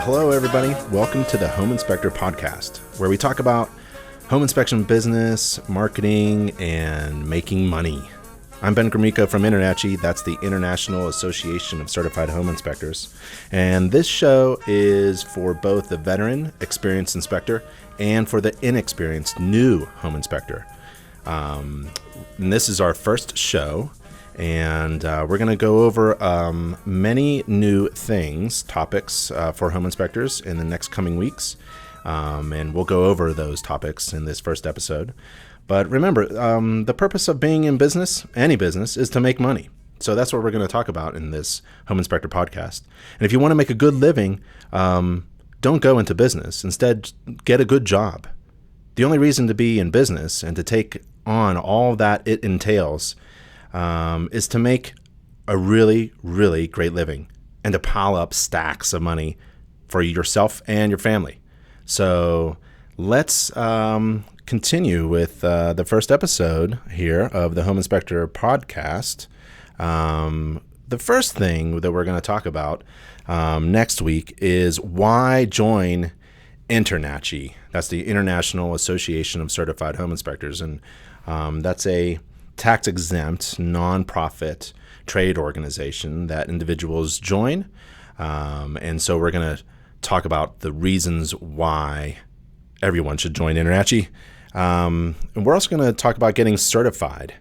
Hello, everybody. Welcome to the Home Inspector Podcast, where we talk about home inspection business, marketing, and making money. I'm Ben Gromyko from InterNACHI. That's the International Association of Certified Home Inspectors. And this show is for both the veteran, experienced inspector, and for the inexperienced new home inspector. And this is our first show. And we're going to go over many new topics for home inspectors in the next coming weeks. And we'll go over those topics in this first episode. But remember, the purpose of being in business, any business, is to make money. So that's what we're going to talk about in this Home Inspector podcast. And if you want to make a good living, don't go into business. Instead, get a good job. The only reason to be in business and to take on all that it entails is to make a really, really great living and to pile up stacks of money for yourself and your family. So let's continue with the first episode here of the Home Inspector Podcast. The first thing that we're going to talk about next week is why join InterNACHI. That's the International Association of Certified Home Inspectors, and that's a tax-exempt, non-profit trade organization that individuals join. And so we're going to talk about the reasons why everyone should join InterNACHI. And we're also going to talk about getting certified.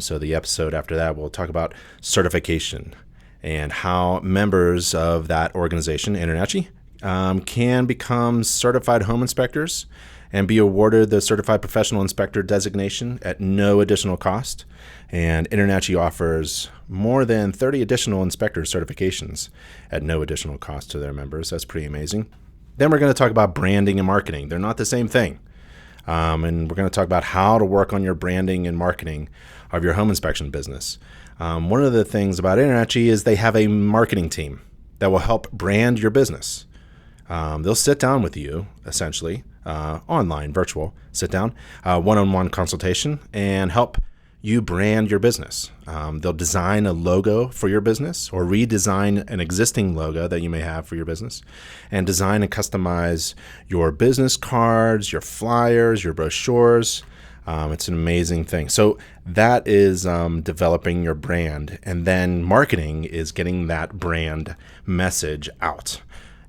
So the episode after that, we'll talk about certification and how members of that organization, InterNACHI, can become certified home inspectors and be awarded the Certified Professional Inspector designation at no additional cost. And InterNACHI offers more than 30 additional inspector certifications at no additional cost to their members. That's pretty amazing. Then we're going to talk about branding and marketing. They're not the same thing. And we're going to talk about how to work on your branding and marketing of your home inspection business. One of the things about InterNACHI is they have a marketing team that will help brand your business. They'll sit down with you, essentially, online, virtual, sit down, one-on-one consultation, and help you brand your business. They'll design a logo for your business or redesign an existing logo that you may have for your business and design and customize your business cards, your flyers, your brochures. It's an amazing thing. So that is developing your brand, and then marketing is getting that brand message out.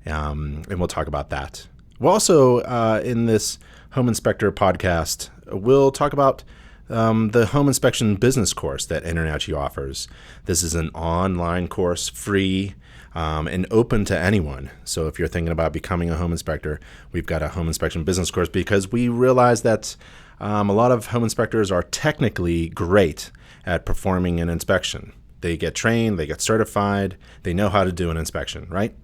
And we'll talk about that. We'll also, in this Home Inspector podcast, we'll talk about the home inspection business course that InterNACHI offers. This is an online course, free, and open to anyone. So if you're thinking about becoming a home inspector, we've got a home inspection business course because we realize that a lot of home inspectors are technically great at performing an inspection. They get trained, they get certified, they know how to do an inspection, right?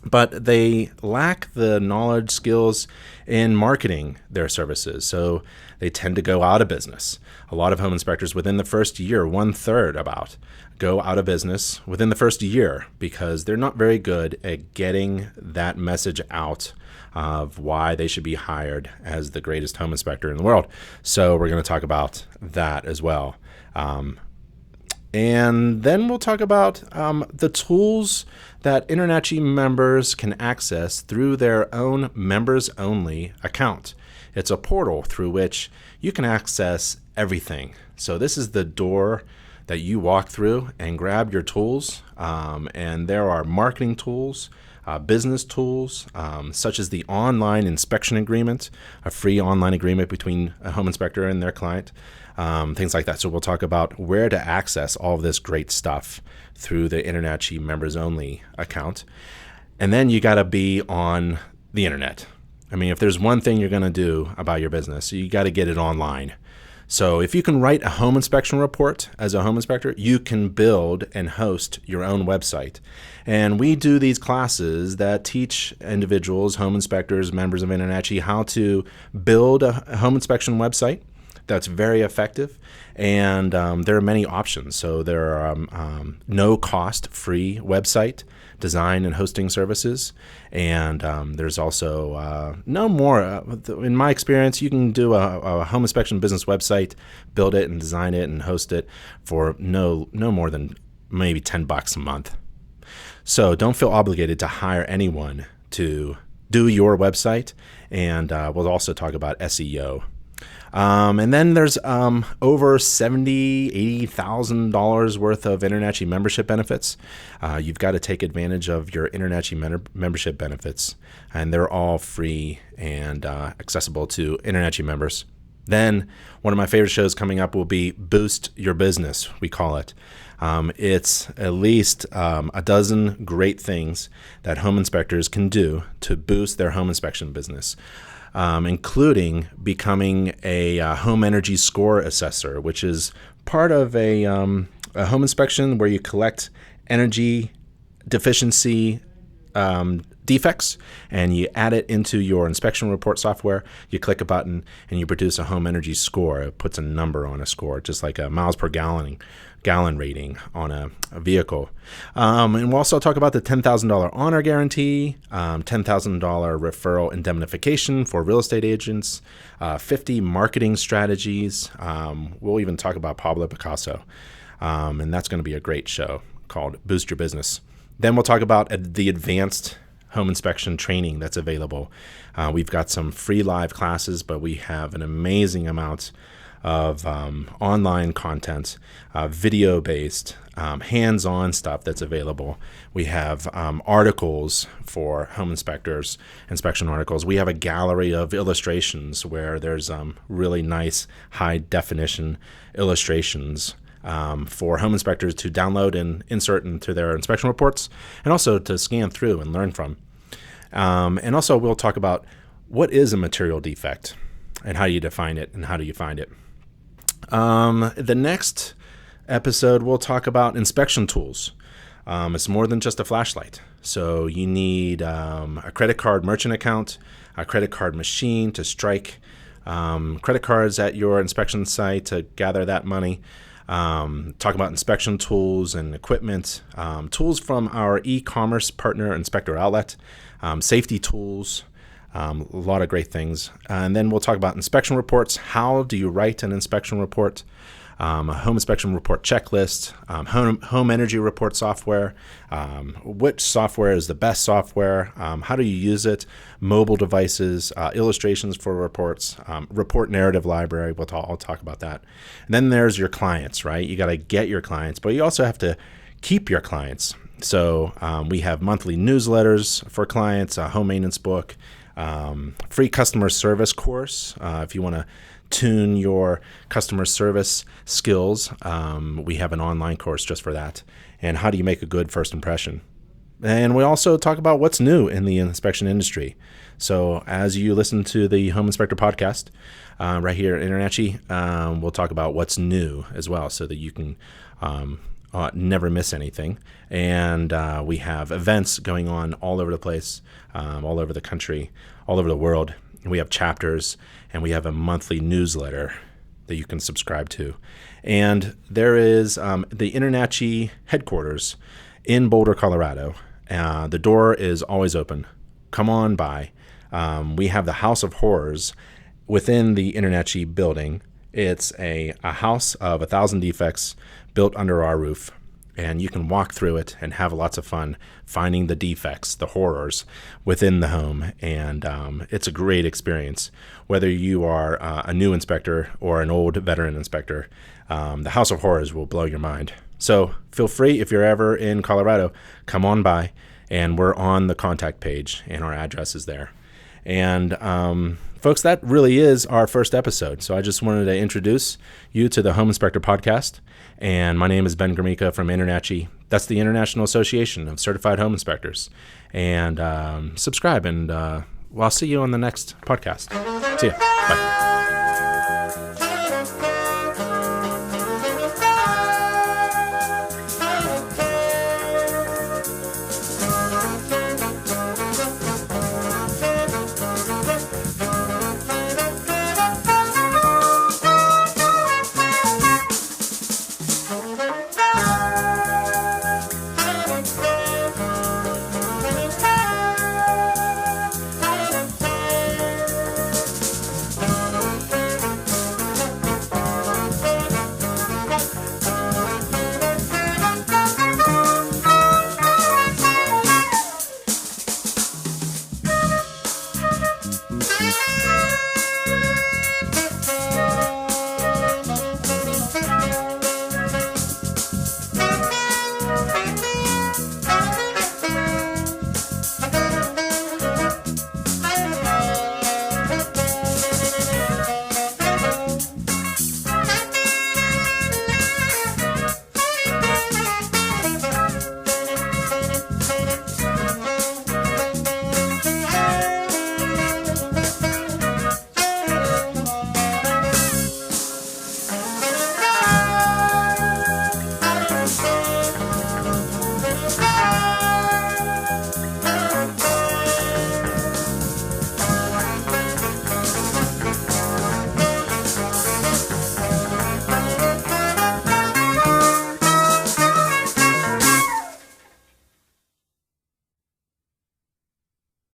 But they lack the knowledge, skills in marketing their services. So they tend to go out of business. A lot of home inspectors within the first year, 1/3 about, go out of business within the first year because they're not very good at getting that message out of why they should be hired as the greatest home inspector in the world. So we're going to talk about that as well. And then we'll talk about the tools that InterNACHI members can access through their own members-only account. It's a portal through which you can access everything. So this is the door that you walk through and grab your tools. And there are marketing tools, business tools, such as the online inspection agreement, a free online agreement between a home inspector and their client. Things like that. So we'll talk about where to access all of this great stuff through the InterNACHI members-only account. And then you got to be on the internet. I mean, if there's one thing you're going to do about your business, you got to get it online. So if you can write a home inspection report as a home inspector, you can build and host your own website. And we do these classes that teach individuals, home inspectors, members of InterNACHI, how to build a home inspection website that's very effective. And there are many options. So there are no-cost free website design and hosting services. And there's also no more. In my experience, you can do a home inspection business website, build it and design it and host it for no more than maybe $10 a month. So don't feel obligated to hire anyone to do your website. And we'll also talk about SEO. And then there's over $70,000, $80,000 worth of InterNACHI membership benefits. You've got to take advantage of your InterNACHI membership benefits, and they're all free and accessible to InterNACHI members. Then one of my favorite shows coming up will be Boost Your Business, we call it. It's at least a dozen great things that home inspectors can do to boost their home inspection business. Including becoming a home energy score assessor, which is part of a home inspection where you collect energy deficiency defects and you add it into your inspection report software. You click a button and you produce a home energy score. It puts a number on a score, just like a miles per gallon rating on a vehicle. And we'll also talk about the $10,000 honor guarantee, $10,000 referral indemnification for real estate agents, 50 marketing strategies. We'll even talk about Pablo Picasso. And that's going to be a great show called Boost Your Business. Then we'll talk about the advanced home inspection training that's available. We've got some free live classes, but we have an amazing amount of online content, video-based, hands-on stuff that's available. We have articles for home inspectors, inspection articles. We have a gallery of illustrations where there's really nice high-definition illustrations for home inspectors to download and insert into their inspection reports, and also to scan through and learn from. And also we'll talk about what is a material defect and how you define it and how do you find it. The next episode, we'll talk about inspection tools. It's more than just a flashlight. So you need a credit card merchant account, a credit card machine to strike credit cards at your inspection site to gather that money. Talk about inspection tools and equipment, tools from our e-commerce partner Inspector Outlet, safety tools, a lot of great things. And then we'll talk about inspection reports. How do you write an inspection report? A home inspection report checklist, home energy report software, which software is the best software, how do you use it, mobile devices, illustrations for reports, report narrative library. I'll talk about that. And then there's your clients, right? You got to get your clients, but you also have to keep your clients. So we have monthly newsletters for clients, a home maintenance book, free customer service course if you want to tune your customer service skills. We have an online course just for that. And how do you make a good first impression? And we also talk about what's new in the inspection industry. So as you listen to the Home Inspector podcast right here at InterNACHI, we'll talk about what's new as well so that you can never miss anything. And we have events going on all over the place, all over the country, all over the world. We have chapters, and we have a monthly newsletter that you can subscribe to. And there is the InterNACHI headquarters in Boulder, Colorado. The door is always open. Come on by. We have the House of Horrors within the InterNACHI building. It's a house of 1,000 defects built under our roof. And you can walk through it and have lots of fun finding the defects, the horrors within the home. And it's a great experience. Whether you are a new inspector or an old veteran inspector, the House of Horrors will blow your mind. So feel free, if you're ever in Colorado, come on by. And we're on the contact page, and our address is there. And folks, that really is our first episode. So I just wanted to introduce you to the Home Inspector podcast. And my name is Ben Gromika from InterNACHI. That's the International Association of Certified Home Inspectors. And subscribe, and I'll see you on the next podcast. See ya. Bye.